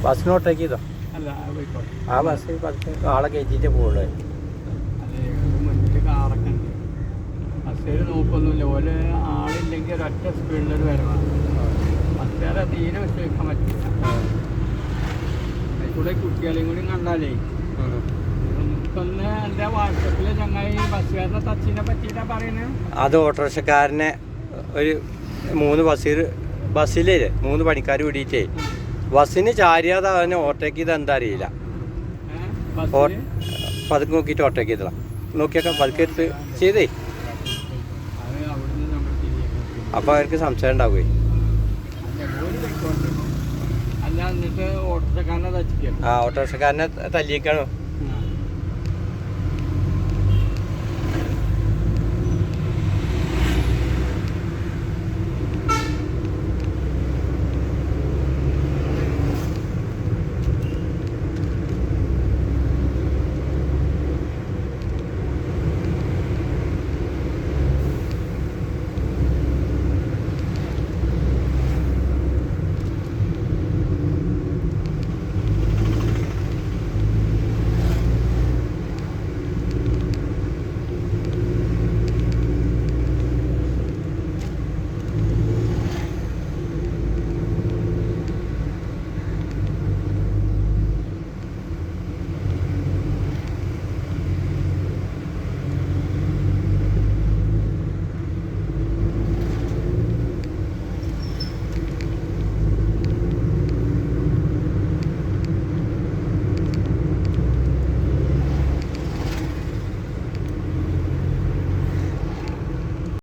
ബസ്സിന് ഓട്ടോക്ക് ചെയ്തോ? അല്ല പോയിക്കോട്ടെ. ആ ബസ് പതുക്കെ ആളെ കയറ്റിയിട്ടേ പോകുള്ളൂ. അതെ മുന്നിൽ കാറൊക്കെ ഉണ്ട്. ബസ്സുകാർ നോക്കൊന്നുമില്ല. ഓല് ആളില്ലെങ്കിൽ ഒരൊറ്റ സ്പീഡിലൊരു വരവാണ്. ബസ്സുകാരെ തീരെ വിശ്വസിക്കാൻ പറ്റില്ല. അതിൽക്കൂടെ കുട്ടികളെയും കൂടി കണ്ടാലേ ഒന്ന് എൻ്റെ വാട്സപ്പിൽ ചങ്ങായി ബസ്സുകാരനെ തച്ചിനെ പറ്റിയിട്ടാണ് പറയുന്നത്. അത് ഓട്ടോറിക്ഷക്കാരനെ ഒരു 3 ബസ്സിലേ 3 പണിക്കാർ കൂടിയിട്ടേ ബസ്സിന് ചാരിയാതെ അവനെ ഓട്ടോക്ക് ചെയ്താൽ എന്താ അറിയില്ല. പതുക്കെ നോക്കിയിട്ട് ഓട്ടോക്ക് ചെയ്തതാ. നോക്കിയൊക്കെ പതുക്കെ എടുത്ത് ചെയ്തേ. അപ്പോൾ അവർക്ക് സംശയം ഉണ്ടാവുകയെ. അല്ല എന്നിട്ട് ഓട്ടോറിക്ഷക്കാരനെ തച്ചിക്കണം. ആ ഓട്ടോറിക്ഷക്കാരനെ തല്ലിയേക്കാണോ?